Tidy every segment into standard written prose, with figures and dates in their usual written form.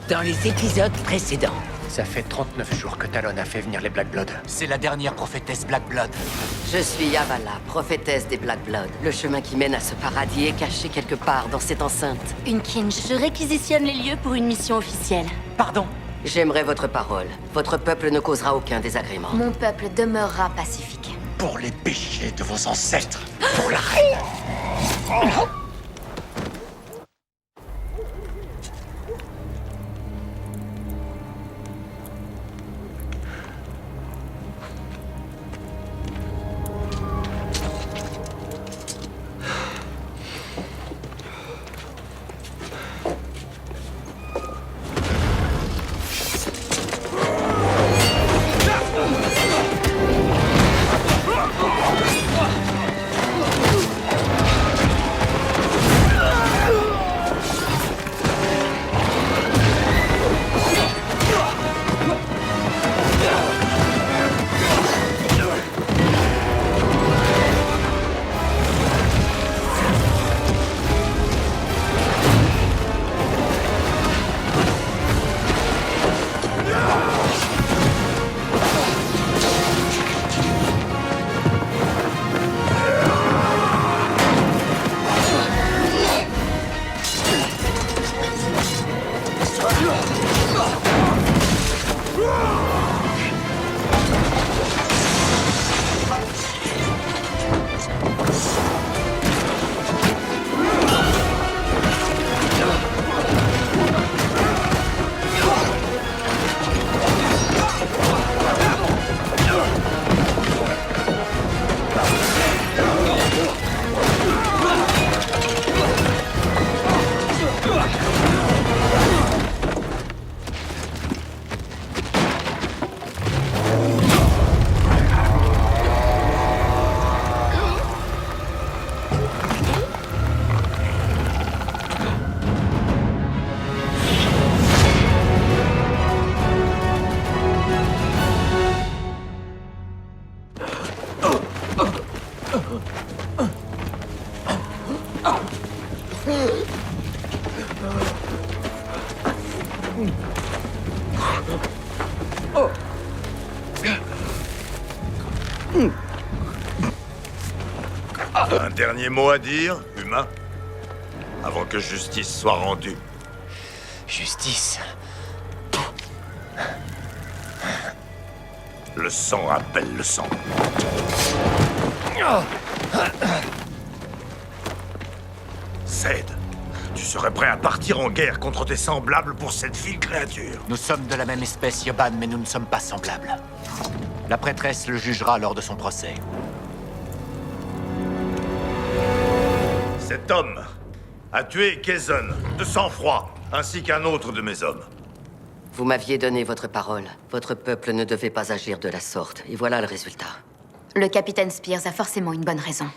Dans les épisodes précédents. Ça fait 39 jours que Talon a fait venir les Black Blood. C'est la dernière prophétesse Black Blood. Je suis Yavala, prophétesse des Black Blood. Le chemin qui mène à ce paradis est caché quelque part dans cette enceinte. Une Kinj, je réquisitionne les lieux pour une mission officielle. Pardon. J'aimerais votre parole. Votre peuple ne causera aucun désagrément. Mon peuple demeurera pacifique. Pour les péchés de vos ancêtres. Pour la reine. Un dernier mot à dire, humain? Avant que justice soit rendue. Justice. Le sang rappelle le sang. Zed, tu serais prêt à partir en guerre contre tes semblables pour cette vile créature? Nous sommes de la même espèce, Yoban, mais nous ne sommes pas semblables. La prêtresse le jugera lors de son procès. Cet homme a tué Kazon de sang-froid, ainsi qu'un autre de mes hommes. Vous m'aviez donné votre parole. Votre peuple ne devait pas agir de la sorte. Et voilà le résultat. Le capitaine Spears a forcément une bonne raison.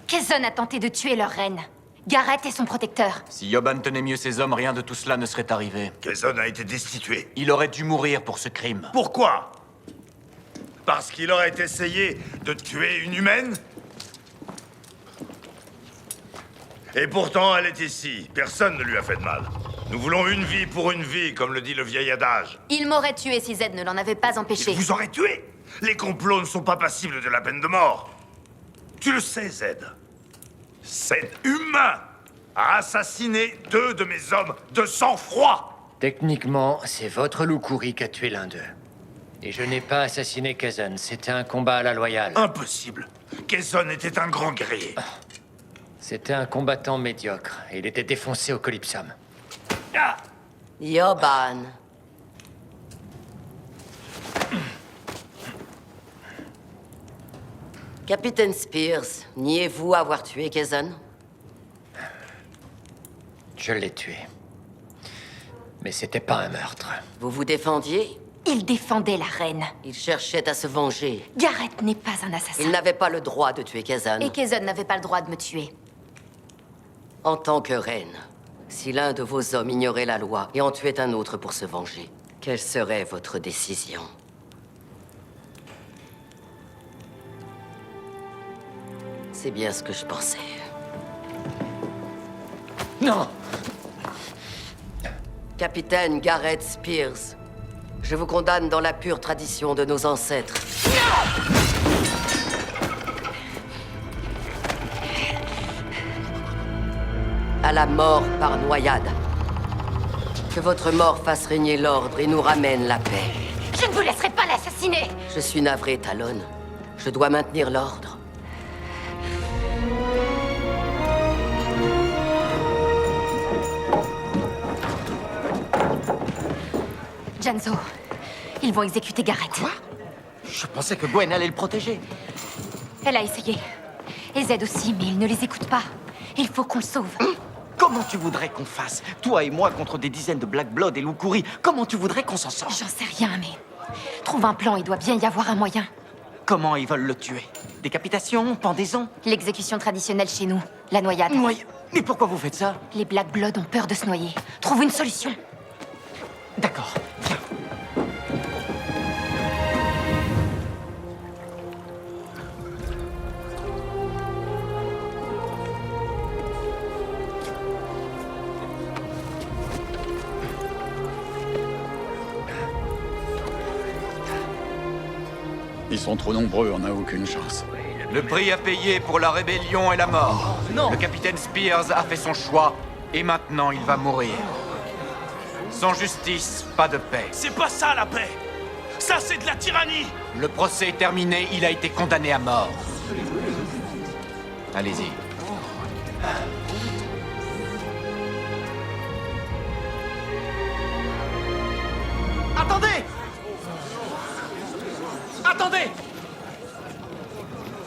Kazon a tenté de tuer leur reine. Garrett est son protecteur. Si Yoban tenait mieux ses hommes, rien de tout cela ne serait arrivé. Kazon a été destitué. Il aurait dû mourir pour ce crime. Pourquoi? Parce qu'il aurait essayé de tuer une humaine? Et pourtant, elle est ici. Personne ne lui a fait de mal. Nous voulons une vie pour une vie, comme le dit le vieil adage. Il m'aurait tué si Zed ne l'en avait pas empêché. Il vous aurait tué. Les complots ne sont pas passibles de la peine de mort. Tu le sais, Zed. Cet humain a assassiné 2 de mes hommes de sang-froid. Techniquement, c'est votre Loukouri qui a tué l'un d'eux. Et je n'ai pas assassiné Kazon. C'était un combat à la loyale. Impossible. Kazon était un grand guerrier. C'était un combattant médiocre. Et il était défoncé au Calypsum. Yoban. Capitaine Spears, niez-vous avoir tué Kazon? Je l'ai tué. Mais c'était pas un meurtre. Vous vous défendiez? Il défendait la reine. Il cherchait à se venger. Garrett n'est pas un assassin. Il n'avait pas le droit de tuer Kazon. Et Kazon n'avait pas le droit de me tuer. En tant que reine, si l'un de vos hommes ignorait la loi et en tuait un autre pour se venger, quelle serait votre décision? C'est bien ce que je pensais. Non! Capitaine Gareth Spears, je vous condamne dans la pure tradition de nos ancêtres. À la mort par noyade. Que votre mort fasse régner l'ordre et nous ramène la paix. Je ne vous laisserai pas l'assassiner! Je suis navré, Talon. Je dois maintenir l'ordre. Janzo, ils vont exécuter Gareth. Quoi? Je pensais que Gwen allait le protéger. Elle a essayé. Et Zed aussi, mais il ne les écoute pas. Il faut qu'on le sauve. Comment tu voudrais qu'on fasse? Toi et moi contre des dizaines de Black Blood et Loukouri. Comment tu voudrais qu'on s'en sorte? J'en sais rien, mais... Trouve un plan, il doit bien y avoir un moyen. Comment ils veulent le tuer? Décapitation? Pendaison? L'exécution traditionnelle chez nous, la noyade. Mais pourquoi vous faites ça? Les Black Blood ont peur de se noyer. Trouve une solution. D'accord, viens. Ils sont trop nombreux, on n'a aucune chance. Le prix à payer pour la rébellion est la mort. Non. Le capitaine Spears a fait son choix, et maintenant il va mourir. Sans justice, pas de paix. C'est pas ça la paix. Ça, c'est de la tyrannie. Le procès est terminé, il a été condamné à mort. Allez-y. Attendez! Attendez!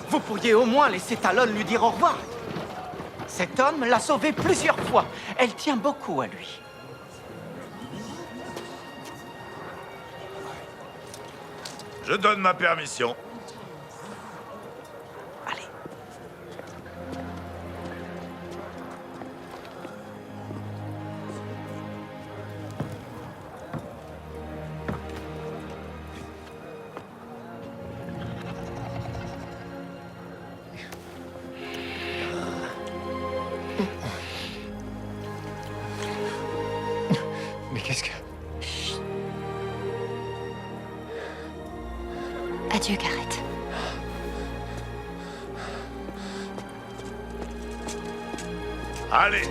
Vous pourriez au moins laisser Talon lui dire au revoir. Cet homme l'a sauvée plusieurs fois. Elle tient beaucoup à lui. Je donne ma permission. Allez. Mais qu'est-ce que... Adieu, Gareth. Allez.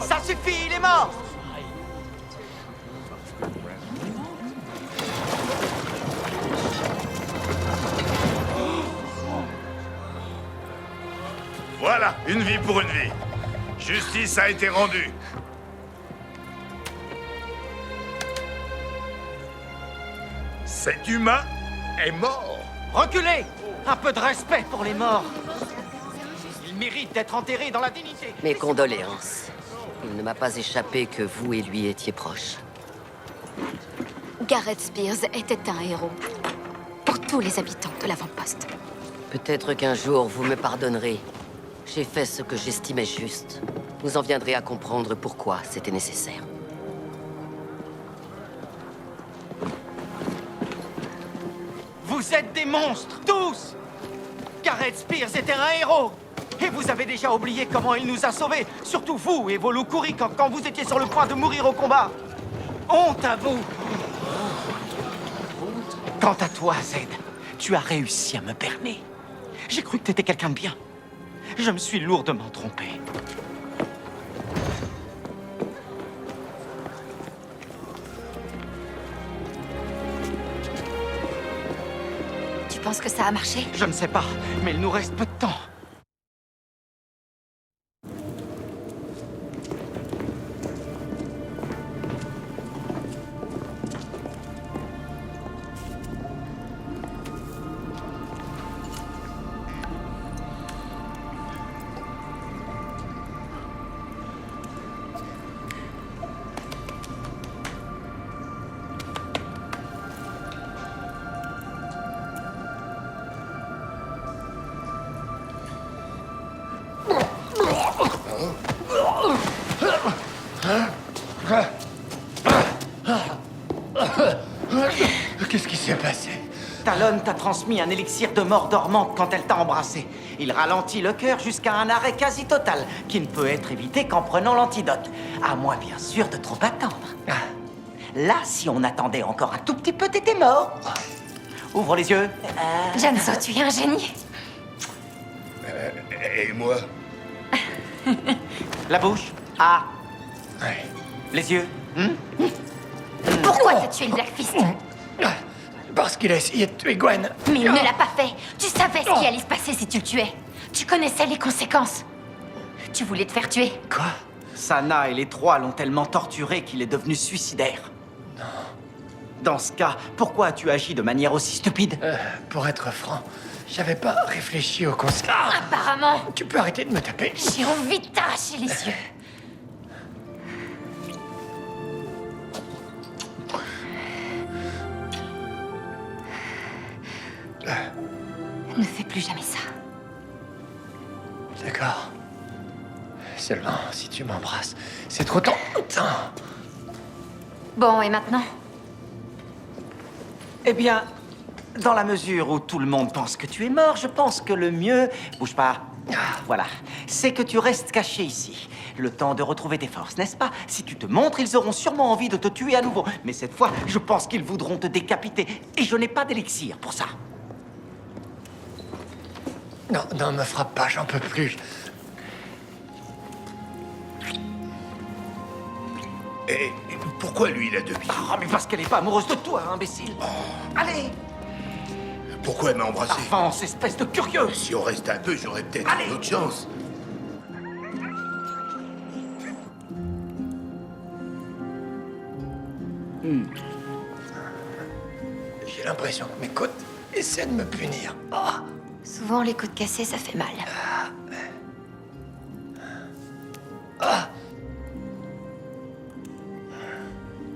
Ça suffit, il est mort! Voilà, une vie pour une vie. Justice a été rendue. Cet humain est mort. Reculez! Un peu de respect pour les morts. Ils méritent d'être enterrés dans la dignité. Mes condoléances. Il ne m'a pas échappé que vous et lui étiez proches. Gareth Spears était un héros. Pour tous les habitants de l'avant-poste. Peut-être qu'un jour, vous me pardonnerez. J'ai fait ce que j'estimais juste. Vous en viendrez à comprendre pourquoi c'était nécessaire. Vous êtes des monstres, tous! Gareth Spears était un héros! Et vous avez déjà oublié comment il nous a sauvés, surtout vous et vos Loukouri quand vous étiez sur le point de mourir au combat. Honte à vous! Quant à toi, Zed, tu as réussi à me berner. J'ai cru que t'étais quelqu'un de bien. Je me suis lourdement trompé. Tu penses que ça a marché? Je ne sais pas, mais il nous reste peu de temps. Qu'est-ce qui s'est passé? Talon t'a transmis un élixir de mort dormante quand elle t'a embrassé. Il ralentit le cœur jusqu'à un arrêt quasi total, qui ne peut être évité qu'en prenant l'antidote. À moins, bien sûr, de trop attendre. Là, si on attendait encore un tout petit peu, t'étais mort. Ouvre les yeux. Janso, tu es un génie. Et moi? La bouche. Ah. Ouais. Les yeux. Pourquoi t'as tué le Black Fist? Parce qu'il a essayé de tuer Gwen. Mais il ne l'a pas fait. Tu savais ce qui allait se passer si tu le tuais. Tu connaissais les conséquences. Tu voulais te faire tuer. Quoi? Sana et les trois l'ont tellement torturé qu'il est devenu suicidaire. Non. Dans ce cas, pourquoi as-tu agi de manière aussi stupide? Pour être franc, j'avais pas réfléchi aux conséquences. Apparemment, Tu peux arrêter de me taper? j'ai envie de t'arracher les yeux. Ne fais plus jamais ça. D'accord. Seulement, si tu m'embrasses, c'est trop tôt. Bon, et maintenant? Eh bien, dans la mesure où tout le monde pense que tu es mort, je pense que le mieux... Bouge pas. Voilà. C'est que tu restes caché ici. Le temps de retrouver tes forces, n'est-ce pas? Si tu te montres, ils auront sûrement envie de te tuer à nouveau. Mais cette fois, je pense qu'ils voudront te décapiter. Et je n'ai pas d'élixir pour ça. Non, non, me frappe pas, j'en peux plus. Et pourquoi lui, il a 2 billes? Ah, mais parce qu'elle n'est pas amoureuse de toi, imbécile. Allez, Pourquoi elle m'a embrassé? avance, espèce de curieux. Si on restait à 2, j'aurais peut-être Allez. une autre chance. J'ai l'impression que mes côtes essaient de me punir. Ah. Souvent, les côtes cassées, ça fait mal.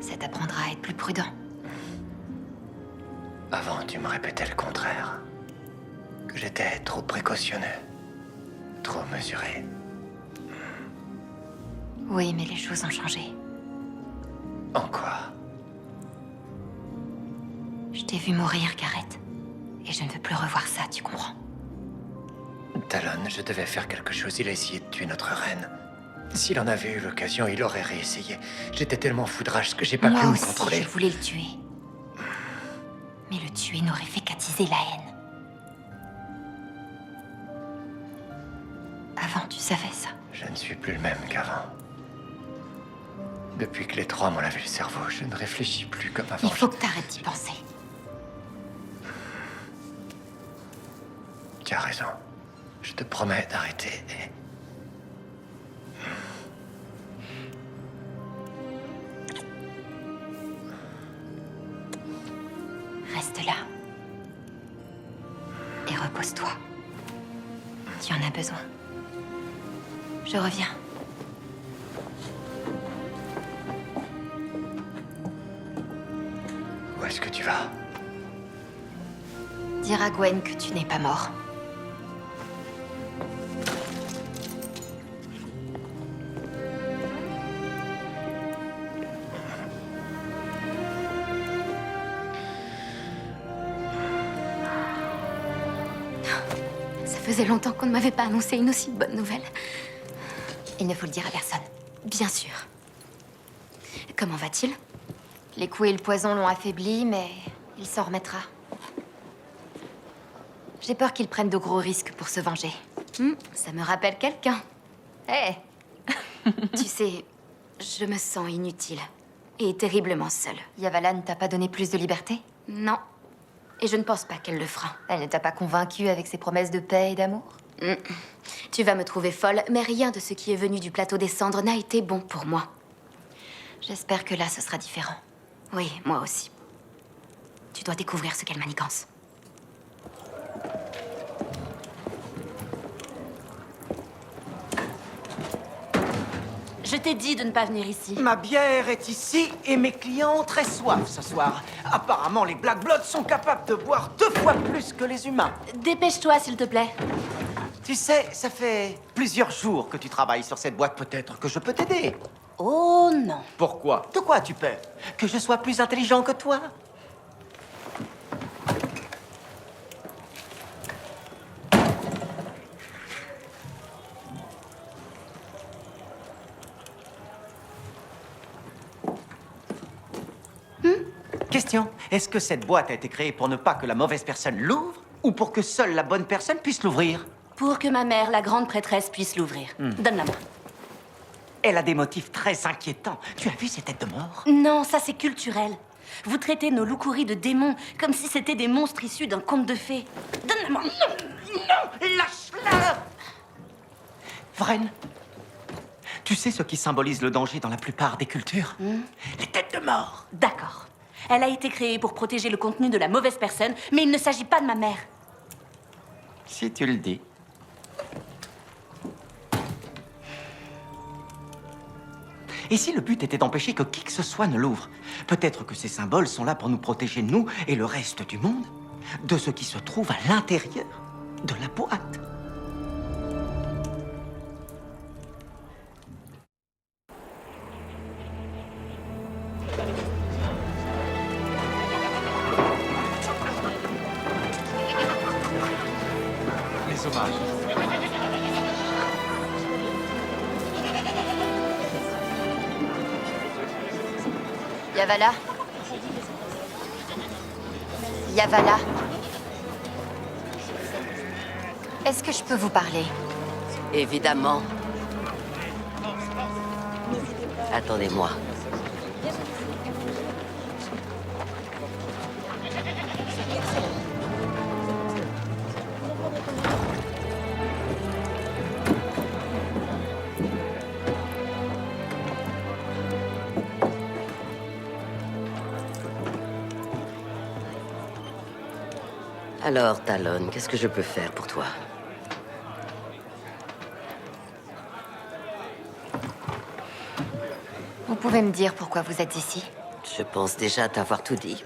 Ça t'apprendra à être plus prudent. Avant, tu me répétais le contraire. Que j'étais trop précautionneux. Trop mesuré. Oui, mais les choses ont changé. En quoi? Je t'ai vu mourir, Gareth. Et je ne veux plus revoir ça, tu comprends? Talon, je devais faire quelque chose. Il a essayé de tuer notre reine. S'il en avait eu l'occasion, il aurait réessayé. J'étais tellement foudrage que j'ai pas pu Moi me aussi, contrôler. je voulais le tuer. Mais le tuer n'aurait fait qu'attiser la haine. Avant, tu savais ça. Je ne suis plus le même qu'avant. Depuis que les trois m'ont lavé le cerveau, je ne réfléchis plus comme avant. Il faut que t'arrêtes d'y penser. Tu as raison. Je te promets d'arrêter. Reste là. Et repose-toi. Tu en as besoin. Je reviens. Où est-ce que tu vas? Dire à Gwen que tu n'es pas mort. Ça faisait longtemps qu'on ne m'avait pas annoncé une aussi bonne nouvelle. Il ne faut le dire à personne. Bien sûr. Comment va-t-il? Les coups et le poison l'ont affaibli, mais il s'en remettra. J'ai peur qu'il prenne de gros risques pour se venger. Ça me rappelle quelqu'un. Hé. Tu sais, je me sens inutile. Et terriblement seule. Yavalan t'a pas donné plus de liberté? Non. Et je ne pense pas qu'elle le fera. Elle ne t'a pas convaincue avec ses promesses de paix et d'amour? Tu vas me trouver folle, mais rien de ce qui est venu du plateau des cendres n'a été bon pour moi. J'espère que là, ce sera différent. Oui, moi aussi. Tu dois découvrir ce qu'elle manigance. Je t'ai dit de ne pas venir ici. Ma bière est ici et mes clients ont très soif ce soir. Apparemment, les Black Bloods sont capables de boire 2 fois plus que les humains. Dépêche-toi, s'il te plaît. Tu sais, ça fait plusieurs jours que tu travailles sur cette boîte. Peut-être que je peux t'aider. Oh non. Pourquoi? De quoi tu peur? Que je sois plus intelligent que toi? Question. Est-ce que cette boîte a été créée pour ne pas que la mauvaise personne l'ouvre ou pour que seule la bonne personne puisse l'ouvrir? Pour que ma mère, la grande prêtresse, puisse l'ouvrir. Donne-la moi. Elle a des motifs très inquiétants. Tu as vu ces têtes de mort? Non, ça c'est culturel. Vous traitez nos loucouris de démons comme si c'était des monstres issus d'un conte de fées. Donne-la moi. Non! Lâche-la! Vren, tu sais ce qui symbolise le danger dans la plupart des cultures? Les têtes de mort. D'accord. Elle a été créée pour protéger le contenu de la mauvaise personne, mais il ne s'agit pas de ma mère. Si tu le dis. Et si le but était d'empêcher que qui que ce soit ne l'ouvre? Peut-être que ces symboles sont là pour nous protéger, nous et le reste du monde, de ce qui se trouve à l'intérieur de la boîte. Les hommages. Yavala. Yavala. Est-ce que je peux vous parler? Évidemment. Attendez-moi. Alors, Talon, qu'est-ce que je peux faire pour toi? Vous pouvez me dire pourquoi vous êtes ici? Je pense déjà t'avoir tout dit.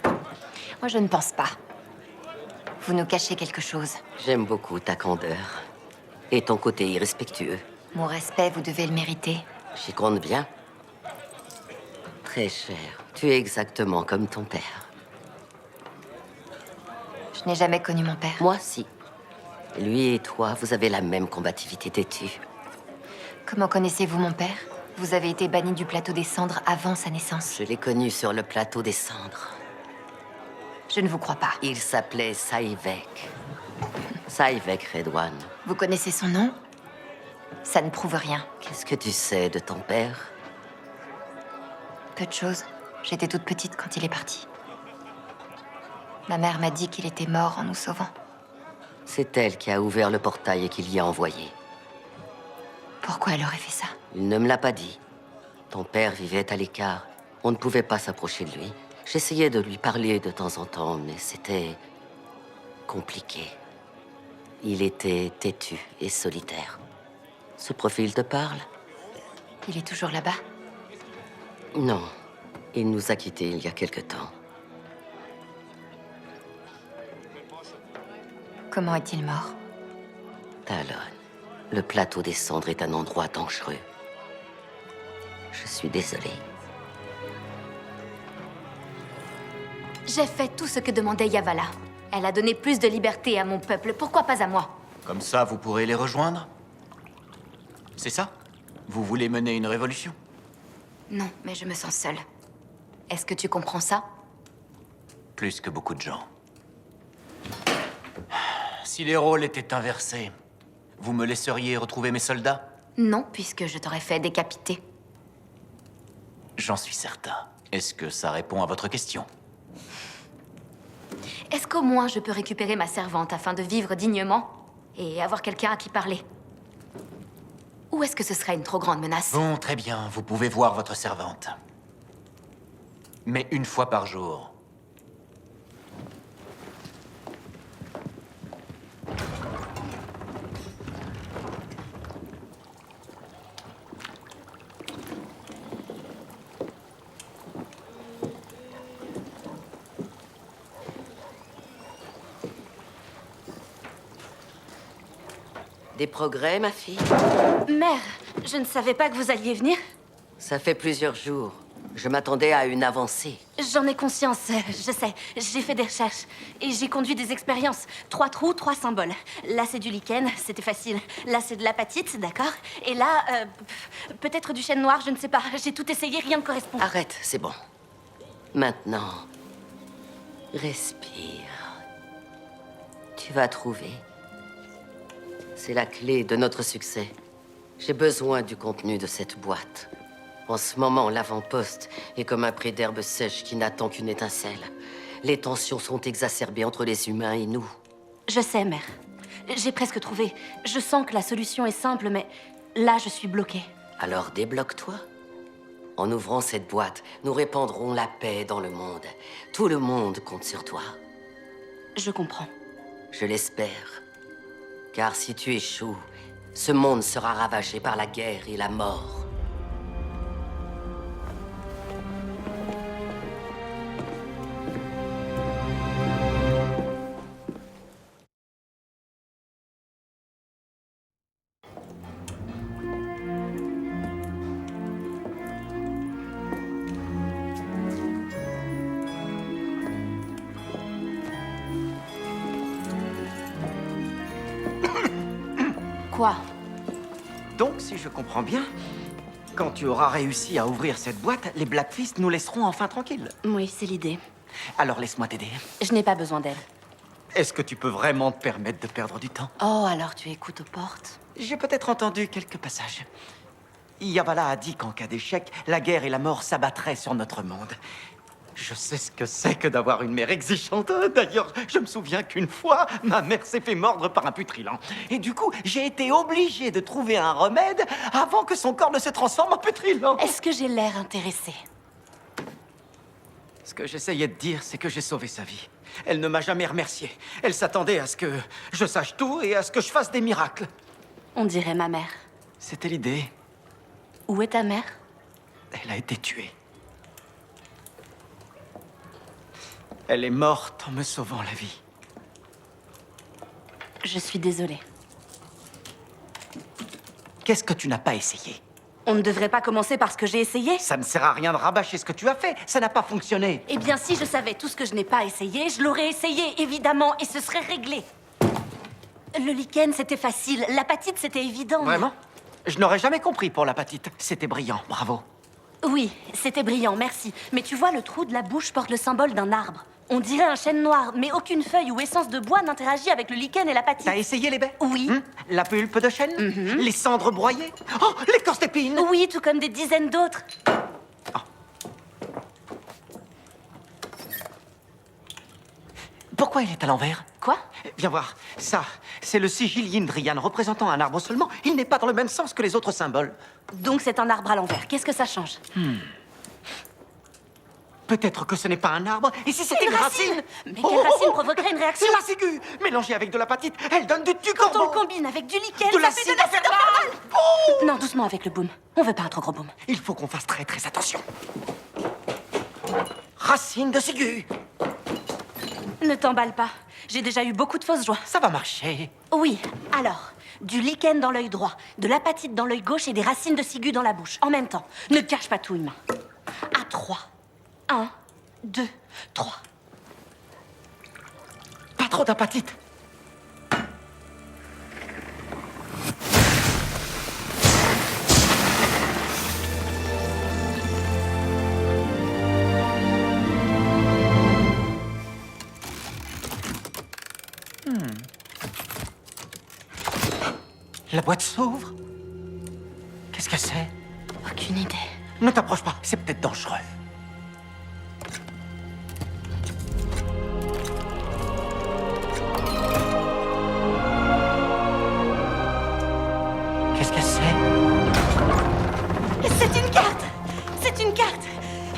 Moi, je ne pense pas. Vous nous cachez quelque chose. J'aime beaucoup ta candeur. Et ton côté irrespectueux. Mon respect, vous devez le mériter. J'y compte bien. Très cher. Tu es exactement comme ton père. Je n'ai jamais connu mon père. Moi, si. Lui et toi, vous avez la même combativité têtue. Comment connaissez-vous mon père? Vous avez été banni du plateau des cendres avant sa naissance. Je l'ai connu sur le plateau des cendres. Je ne vous crois pas. Il s'appelait Saïvek. Saïvek Redouane. Vous connaissez son nom? Ça ne prouve rien. Qu'est-ce que tu sais de ton père? Peu de choses. J'étais toute petite quand il est parti. Ma mère m'a dit qu'il était mort en nous sauvant. C'est elle qui a ouvert le portail et qui l'y a envoyé. Pourquoi elle aurait fait ça? Il ne me l'a pas dit. Ton père vivait à l'écart. On ne pouvait pas s'approcher de lui. J'essayais de lui parler de temps en temps, mais c'était compliqué. Il était têtu et solitaire. Ce profil te parle? Il est toujours là-bas? Non. Il nous a quittés il y a quelque temps. Comment est-il mort? Talon, le plateau des cendres est un endroit dangereux. Je suis désolé. J'ai fait tout ce que demandait Yavala. Elle a donné plus de liberté à mon peuple. Pourquoi pas à moi? Comme ça, vous pourrez les rejoindre? C'est ça? Vous voulez mener une révolution? Non, mais je me sens seule. Est-ce que tu comprends ça? Plus que beaucoup de gens. Si les rôles étaient inversés, vous me laisseriez retrouver mes soldats? Non, puisque je t'aurais fait décapiter. J'en suis certain. Est-ce que ça répond à votre question? Est-ce qu'au moins je peux récupérer ma servante afin de vivre dignement et avoir quelqu'un à qui parler? Ou est-ce que ce serait une trop grande menace? Bon, très bien, vous pouvez voir votre servante. Mais une fois par jour. Des progrès, ma fille? Mère, je ne savais pas que vous alliez venir. Ça fait plusieurs jours. Je m'attendais à une avancée. J'en ai conscience, je sais. J'ai fait des recherches. Et j'ai conduit des expériences. 3 trous, 3 symboles. Là, c'est du lichen, c'était facile. Là, c'est de l'apatite, d'accord. Et là, peut-être du chêne noir, je ne sais pas. J'ai tout essayé, rien ne correspond. Arrête, c'est bon. Maintenant, respire. Tu vas trouver. C'est la clé de notre succès. J'ai besoin du contenu de cette boîte. En ce moment, l'avant-poste est comme un pré d'herbe sèche qui n'attend qu'une étincelle. Les tensions sont exacerbées entre les humains et nous. Je sais, mère. J'ai presque trouvé. Je sens que la solution est simple, mais là, je suis bloquée. Alors débloque-toi. En ouvrant cette boîte, nous répandrons la paix dans le monde. Tout le monde compte sur toi. Je comprends. Je l'espère. Car si tu échoues, ce monde sera ravagé par la guerre et la mort. Quoi? Donc, si je comprends bien, quand tu auras réussi à ouvrir cette boîte, les Black Fist nous laisseront enfin tranquilles. Oui, c'est l'idée. Alors laisse-moi t'aider. Je n'ai pas besoin d'aide. Est-ce que tu peux vraiment te permettre de perdre du temps? Oh, alors tu écoutes aux portes? J'ai peut-être entendu quelques passages. Yavala a dit qu'en cas d'échec, la guerre et la mort s'abattraient sur notre monde. Je sais ce que c'est que d'avoir une mère exigeante. D'ailleurs, je me souviens qu'une fois, ma mère s'est fait mordre par un putrilan. Et du coup, j'ai été obligé de trouver un remède avant que son corps ne se transforme en putrilan. Est-ce que j'ai l'air intéressée? Ce que j'essayais de dire, c'est que j'ai sauvé sa vie. Elle ne m'a jamais remercié. Elle s'attendait à ce que je sache tout et à ce que je fasse des miracles. On dirait ma mère. C'était l'idée. Où est ta mère? Elle a été tuée. Elle est morte en me sauvant la vie. Je suis désolée. Qu'est-ce que tu n'as pas essayé? On ne devrait pas commencer par ce que j'ai essayé? Ça ne sert à rien de rabâcher ce que tu as fait. Ça n'a pas fonctionné. Eh bien, si je savais tout ce que je n'ai pas essayé, je l'aurais essayé, évidemment, et ce serait réglé. Le lichen, c'était facile. L'apatite, c'était évident. Vraiment? Je n'aurais jamais compris pour l'apatite. C'était brillant, bravo. Oui, c'était brillant, merci. Mais tu vois, le trou de la bouche porte le symbole d'un arbre. On dirait un chêne noir, mais aucune feuille ou essence de bois n'interagit avec le lichen et l'apatite. T'as essayé les baies? Oui. La pulpe de chêne? Les cendres broyées? Oh, l'écorce d'épine! Oui, tout comme des dizaines d'autres. Pourquoi il est à l'envers? Quoi? Viens voir. Ça, c'est le sigil Yindrian représentant un arbre seulement. Il n'est pas dans le même sens que les autres symboles. Donc c'est un arbre à l'envers. Qu'est-ce que ça change? Peut-être que ce n'est pas un arbre. Et si c'était une racine? Mais quelle racine provoquerait une réaction? C'est la ciguë! Mélangée avec de l'apatite, elle donne du Quand on tucorbeau! le combine avec du lichen, De ça fait l'acide de l'acide infernal! infernal. Non, doucement avec le boom. On veut pas un trop gros boom. Il faut qu'on fasse très très attention. Racine de ciguë! Ne t'emballe pas. J'ai déjà eu beaucoup de fausses joies. Ça va marcher. Oui, alors, du lichen dans l'œil droit, de l'apatite dans l'œil gauche et des racines de ciguë dans la bouche. En même temps. Ne cache pas tout, humain. À 3. 1, 2, 3. Pas trop d'apatite. La boîte s'ouvre. Qu'est-ce que c'est? Aucune idée. Ne t'approche pas, c'est peut-être dangereux. Qu'est-ce que c'est? C'est une carte! C'est une carte!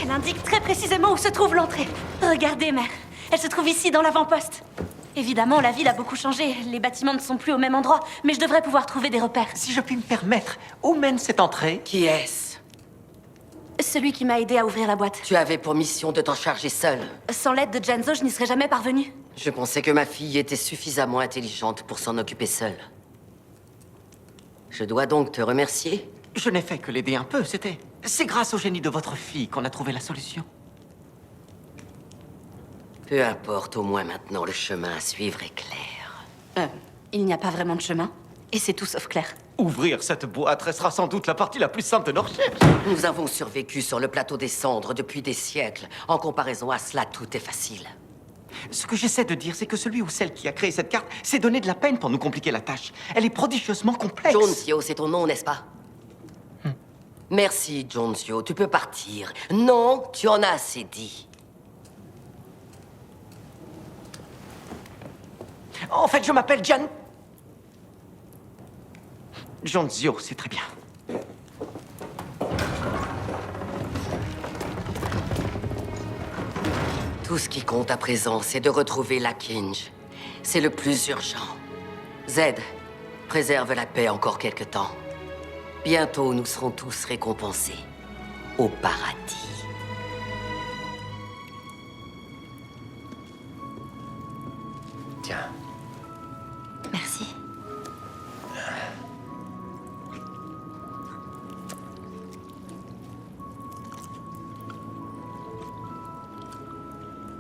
Elle indique très précisément où se trouve l'entrée. Regardez, mère. Elle se trouve ici, dans l'avant-poste. Évidemment, la ville a beaucoup changé. Les bâtiments ne sont plus au même endroit, mais je devrais pouvoir trouver des repères. Si je puis me permettre, où mène cette entrée? Qui est-ce? Celui qui m'a aidé à ouvrir la boîte. Tu avais pour mission de t'en charger seule. Sans l'aide de Janzo, je n'y serais jamais parvenue. Je pensais que ma fille était suffisamment intelligente pour s'en occuper seule. Je dois donc te remercier. Je n'ai fait que l'aider un peu, C'est grâce au génie de votre fille qu'on a trouvé la solution. Peu importe, au moins maintenant le chemin à suivre est clair. Il n'y a pas vraiment de chemin. Et c'est tout sauf clair. Ouvrir cette boîte restera sans doute la partie la plus simple de nos recherches. Nous avons survécu sur le plateau des cendres depuis des siècles. En comparaison à cela, tout est facile. Ce que j'essaie de dire, c'est que celui ou celle qui a créé cette carte s'est donné de la peine pour nous compliquer la tâche. Elle est prodigieusement complexe. Jonesio, c'est ton nom, n'est-ce pas? Merci, Jonesio. Tu peux partir. Non, tu en as assez dit. En fait, je m'appelle Jonesio, c'est très bien. Tout ce qui compte à présent, c'est de retrouver la Kinge. C'est le plus urgent. Zed, préserve la paix encore quelque temps. Bientôt, nous serons tous récompensés. Au paradis. Tiens. Merci.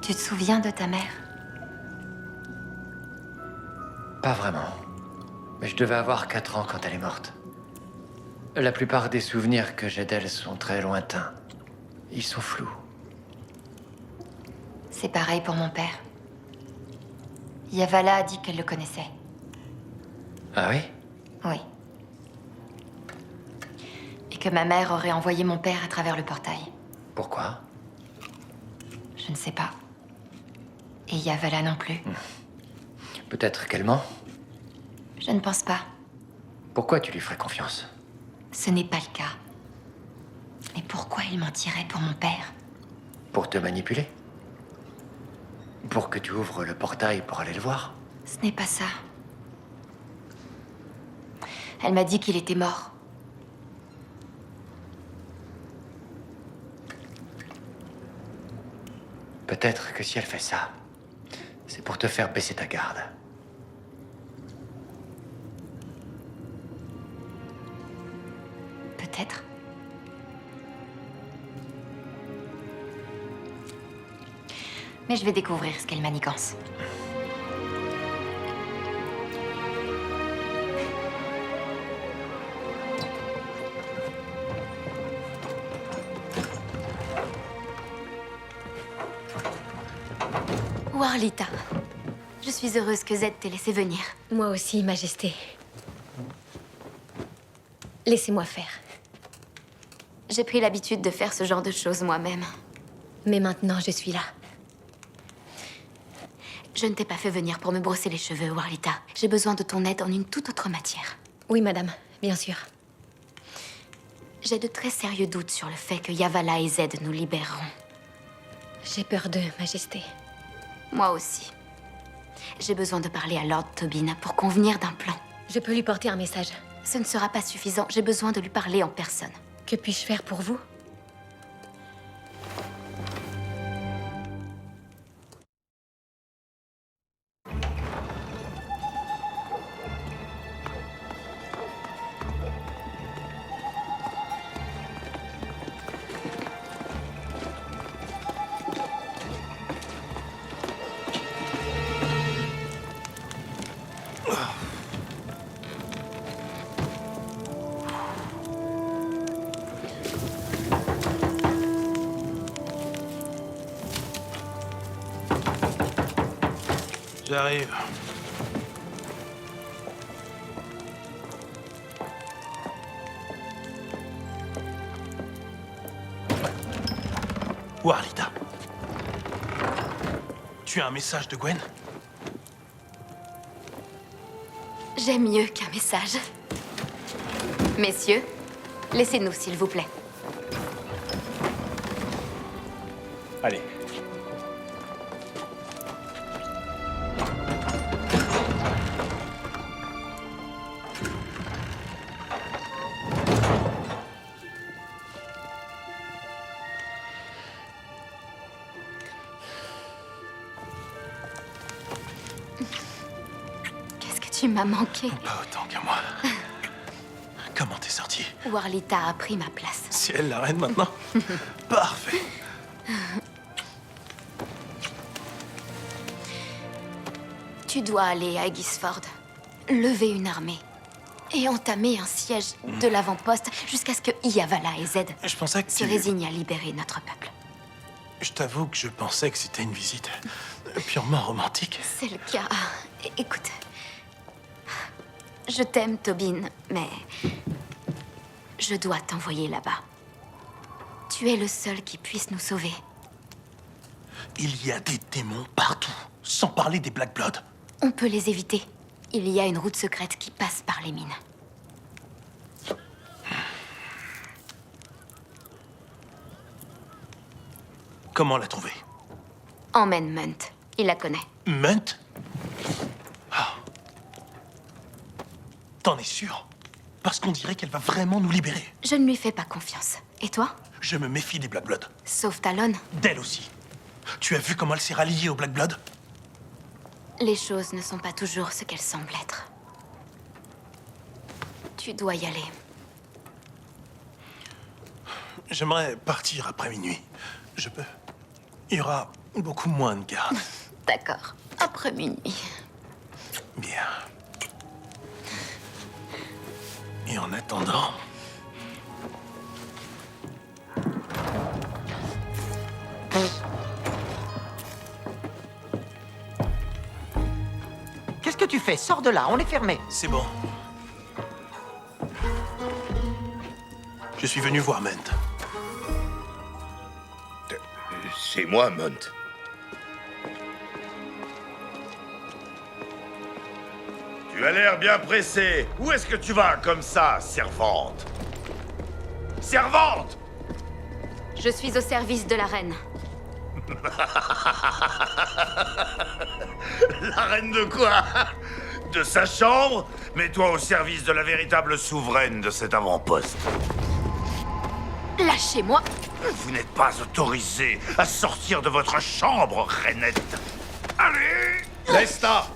Tu te souviens de ta mère? Pas vraiment. Mais je devais avoir 4 ans quand elle est morte. La plupart des souvenirs que j'ai d'elle sont très lointains. Ils sont flous. C'est pareil pour mon père. Yavala a dit qu'elle le connaissait. Ah oui? Oui. Et que ma mère aurait envoyé mon père à travers le portail. Pourquoi? Je ne sais pas. Et Yavala non plus. Peut-être qu'elle ment? Je ne pense pas. Pourquoi tu lui ferais confiance? Ce n'est pas le cas. Mais pourquoi il mentirait pour mon père? Pour te manipuler? Pour que tu ouvres le portail pour aller le voir? Ce n'est pas ça. Elle m'a dit qu'il était mort. Peut-être que si elle fait ça, c'est pour te faire baisser ta garde. Peut-être. Mais je vais découvrir ce qu'elle manigance. Warlita, je suis heureuse que Zed t'ait laissé venir. Moi aussi, Majesté. Laissez-moi faire. J'ai pris l'habitude de faire ce genre de choses moi-même. Mais maintenant, je suis là. Je ne t'ai pas fait venir pour me brosser les cheveux, Warlita. J'ai besoin de ton aide en une toute autre matière. Oui, madame, bien sûr. J'ai de très sérieux doutes sur le fait que Yavala et Zed nous libéreront. J'ai peur d'eux, Majesté. Moi aussi. J'ai besoin de parler à Lord Tobin pour convenir d'un plan. Je peux lui porter un message. Ce ne sera pas suffisant. J'ai besoin de lui parler en personne. Que puis-je faire pour vous? J'arrive. Warlita. Tu as un message de Gwen? J'aime mieux qu'un message. Messieurs, laissez-nous, s'il vous plaît. Allez. Qu'est-ce que tu m'as manqué? Pas autant que moi. Comment t'es sorti? Warlita a pris ma place. C'est elle la reine maintenant? Parfait. Tu dois aller à Gisford, lever une armée et entamer un siège de l'avant-poste jusqu'à ce que Yavala et Zed Je pensais que se tu... résignent à libérer notre peuple. Je t'avoue que je pensais que c'était une visite purement romantique. C'est le cas. Écoute, je t'aime, Tobin, mais je dois t'envoyer là-bas. Tu es le seul qui puisse nous sauver. Il y a des démons partout, sans parler des Black Blood. On peut les éviter. Il y a une route secrète qui passe par les mines. Comment la trouver? Emmène Munt. Il la connaît. Munt? Ah. T'en es sûr? Parce qu'on dirait qu'elle va vraiment nous libérer. Je ne lui fais pas confiance. Et toi? Je me méfie des Black Blood. Sauf Talon. D'elle aussi. Tu as vu comment elle s'est ralliée aux Black Blood? Les choses ne sont pas toujours ce qu'elles semblent être. Tu dois y aller. J'aimerais partir après minuit. Je peux. Il y aura beaucoup moins de gardes. D'accord. Après minuit. Bien. Et en attendant... Qu'est-ce que tu fais? Sors de là, on est fermé. C'est bon. Je suis venu voir Munt. C'est moi, Munt. Tu as l'air bien pressé. Où est-ce que tu vas comme ça, servante? Servante! Je suis au service de la reine. La reine de quoi? De sa chambre? Mets-toi au service de la véritable souveraine de cet avant-poste. Lâchez-moi! Vous n'êtes pas autorisé à sortir de votre chambre, Rainette. Allez! Laisse-la!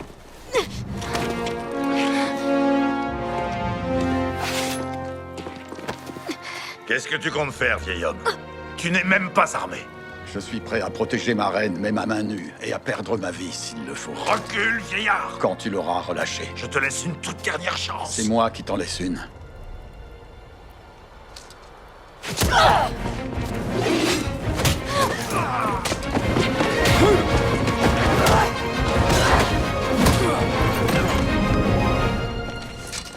Qu'est-ce que tu comptes faire, vieil homme? Tu n'es même pas armé. Je suis prêt à protéger ma reine, même à main nue, et à perdre ma vie s'il le faut. Recule, vieillard! Quand tu l'auras relâché. Je te laisse une toute dernière chance. C'est moi qui t'en laisse une.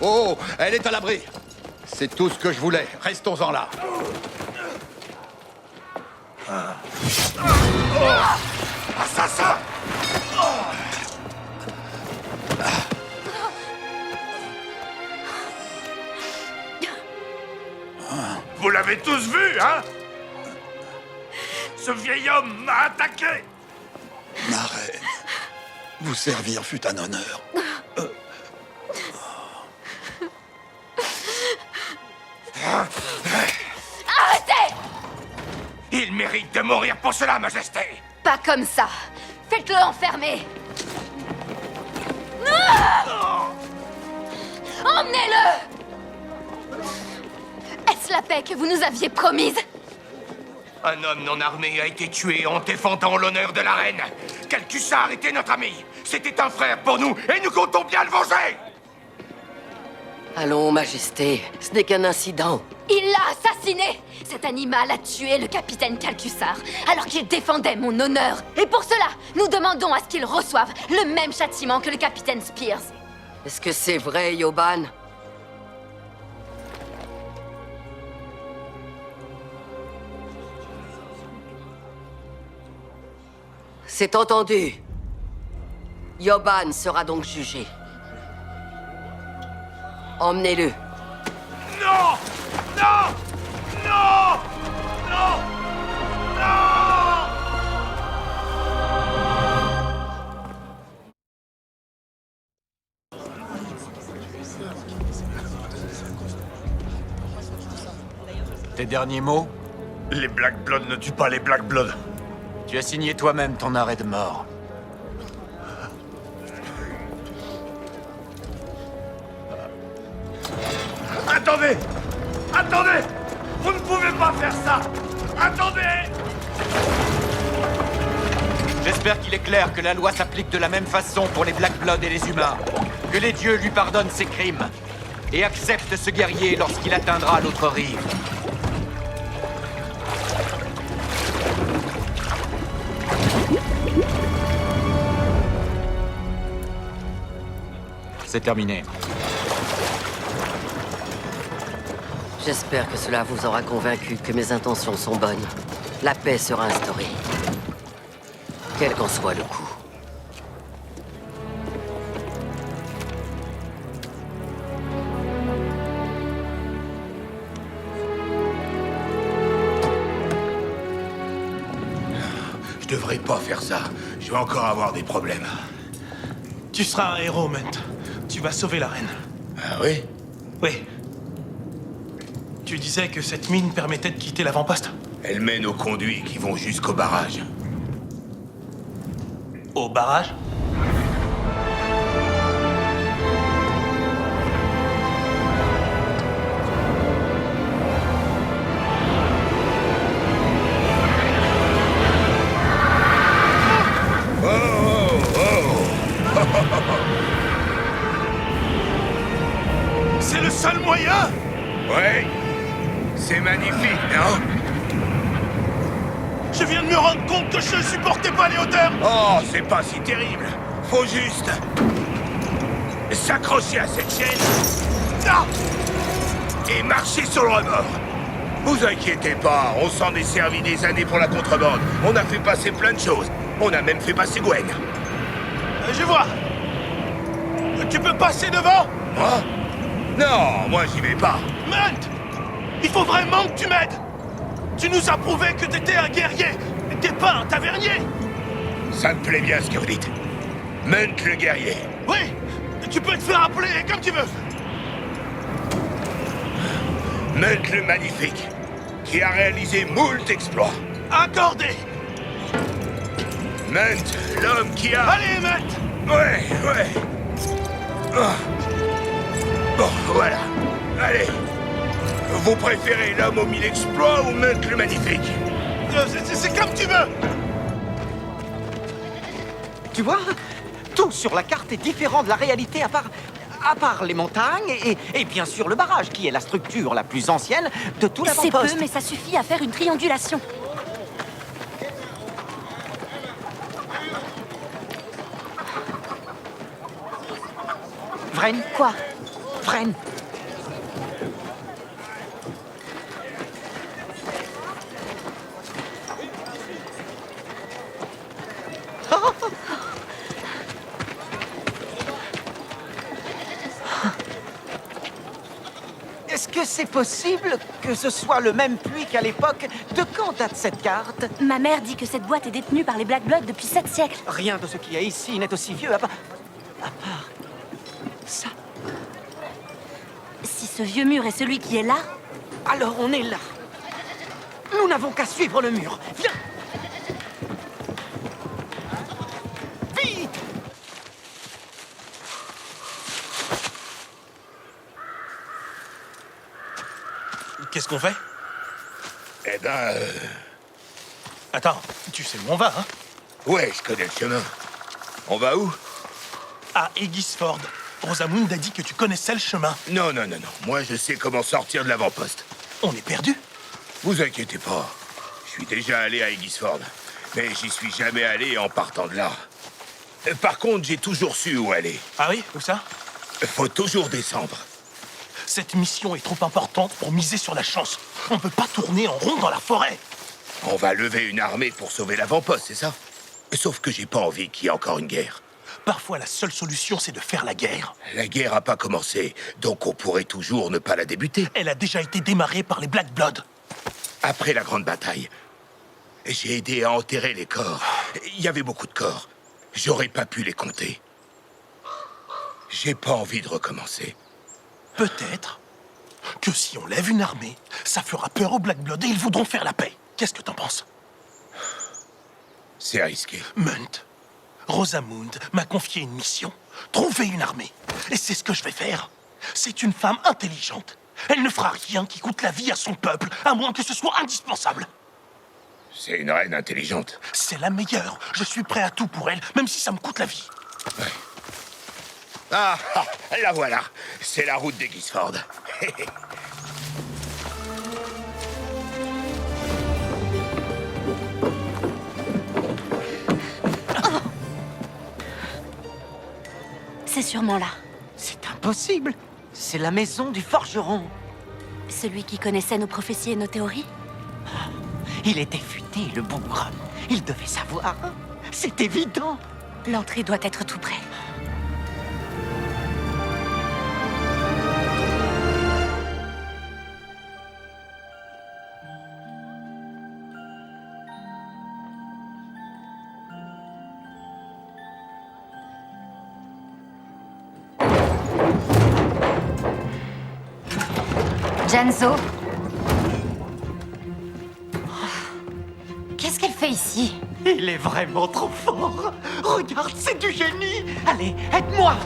Oh, elle est à l'abri. C'est tout ce que je voulais. Restons-en là. Assassin! Vous l'avez tous vu, hein? Ce vieil homme m'a attaqué! Ma reine, vous servir fut un honneur. Arrêtez! Il mérite de mourir pour cela, Majesté! Pas comme ça. Faites-le enfermer. Non! Emmenez-le! Est-ce la paix que vous nous aviez promise? Un homme non armé a été tué en défendant l'honneur de la reine. Calcussar était notre ami. C'était un frère pour nous et nous comptons bien le venger! Allons, Majesté, ce n'est qu'un incident. Il l'a assassiné! Cet animal a tué le capitaine Calcussar, alors qu'il défendait mon honneur. Et pour cela, nous demandons à ce qu'il reçoive le même châtiment que le capitaine Spears. Est-ce que c'est vrai, Yoban? C'est entendu. Yoban sera donc jugé. Emmenez-le. Non! Non! Non! Non! Non! Tes derniers mots? Les Black Blood ne tuent pas les Black Blood. Tu as signé toi-même ton arrêt de mort. Attendez! Attendez! Vous ne pouvez pas faire ça! Attendez! J'espère qu'il est clair que la loi s'applique de la même façon pour les Black Blood et les humains. Que les dieux lui pardonnent ses crimes. Et acceptent ce guerrier lorsqu'il atteindra l'autre rive. C'est terminé. J'espère que cela vous aura convaincu que mes intentions sont bonnes. La paix sera instaurée. Quel qu'en soit le coût. Je devrais pas faire ça. Je vais encore avoir des problèmes. Tu seras un héros, Munt. Tu vas sauver la reine. Ah oui? Oui. Tu disais que cette mine permettait de quitter l'avant-poste? Elle mène aux conduits qui vont jusqu'au barrage. Au barrage? C'est le seul moyen? Ouais. C'est magnifique, non? Je viens de me rendre compte que je ne supportais pas les hauteurs. Oh, c'est pas si terrible. Faut juste s'accrocher à cette chaîne. Ah, et marcher sur le rebord. Vous inquiétez pas, on s'en est servi des années pour la contrebande. On a fait passer plein de choses. On a même fait passer Gwen. Je vois. Tu peux passer devant? Moi? Non, moi j'y vais pas. Munt! Il faut vraiment que tu m'aides. Tu nous as prouvé que t'étais un guerrier. T'es pas un tavernier. Ça me plaît bien ce que vous dites. Munt le guerrier. Oui, tu peux te faire appeler comme tu veux. Munt le magnifique, qui a réalisé moult exploits. Accordé. Munt, l'homme qui a... Allez, Munt! Ouais, ouais. Ah. Bon, voilà. Allez. Vous préférez l'homme aux 1000 exploits ou Munt le magnifique? C'est comme tu veux. Tu vois, tout sur la carte est différent de la réalité à part les montagnes et bien sûr le barrage, qui est la structure la plus ancienne de tout C'est l'avant-poste. peu, mais ça suffit à faire une triangulation. Vren, Quoi? Vren. Est-ce que c'est possible que ce soit le même puits qu'à l'époque? De quand date cette carte? Ma mère dit que cette boîte est détenue par les Black Blood depuis 7 siècles. Rien de ce qu'il y a ici n'est aussi vieux à part ça. Si ce vieux mur est celui qui est là, Alors on est là. Nous n'avons qu'à suivre le mur. Viens! Vite! Qu'est-ce qu'on fait? Eh ben... Attends, tu sais où on va, hein? Ouais, je connais le chemin. On va où? À Aegisford. Rosamund a dit que tu connaissais le chemin. Non, non, non, non. Moi, je sais comment sortir de l'avant-poste. On est perdu? Vous inquiétez pas. Je suis déjà allé à Aegisford. Mais j'y suis jamais allé en partant de là. Par contre, j'ai toujours su où aller. Ah oui? Où ça? Faut toujours descendre. Cette mission est trop importante pour miser sur la chance. On peut pas tourner en rond dans la forêt. On va lever une armée pour sauver l'avant-poste, c'est ça? Sauf que j'ai pas envie qu'il y ait encore une guerre. Parfois, la seule solution, c'est de faire la guerre. La guerre a pas commencé, donc on pourrait toujours ne pas la débuter. Elle a déjà été démarrée par les Black Blood. Après la grande bataille, j'ai aidé à enterrer les corps. Il y avait beaucoup de corps. J'aurais pas pu les compter. J'ai pas envie de recommencer. Peut-être que si on lève une armée, ça fera peur aux Black Blood et ils voudront faire la paix. Qu'est-ce que t'en penses? C'est risqué. Munt, Rosamund m'a confié une mission. Trouver une armée. Et c'est ce que je vais faire. C'est une femme intelligente. Elle ne fera rien qui coûte la vie à son peuple, à moins que ce soit indispensable. C'est une reine intelligente. C'est la meilleure. Je suis prêt à tout pour elle, même si ça me coûte la vie. Ah, la voilà. C'est la route des Gisford. C'est sûrement là. C'est impossible. C'est la maison du forgeron. Celui qui connaissait nos prophéties et nos théories? Il était futé, le bougre. Il devait savoir. C'est évident. L'entrée doit être tout près. Janzo? Qu'est-ce qu'elle fait ici? Il est vraiment trop fort. Regarde, c'est du génie. Allez, aide-moi.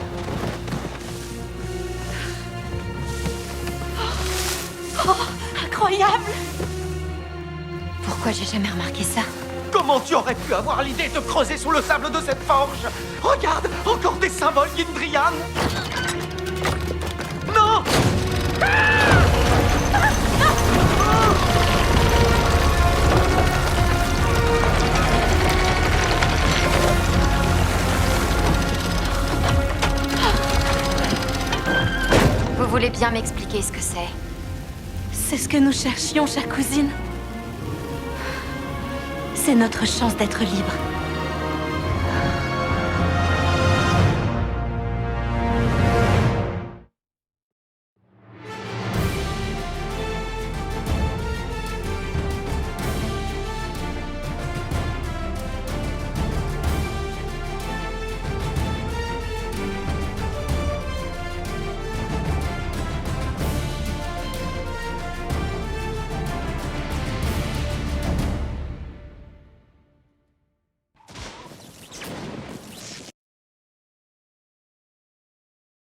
Oh, incroyable! Pourquoi j'ai jamais remarqué ça? Comment tu aurais pu avoir l'idée de creuser sous le sable de cette forge? Regarde, encore des symboles Yindrian. Non! Vous voulez bien m'expliquer ce que c'est? C'est ce que nous cherchions, chère cousine. C'est notre chance d'être libre.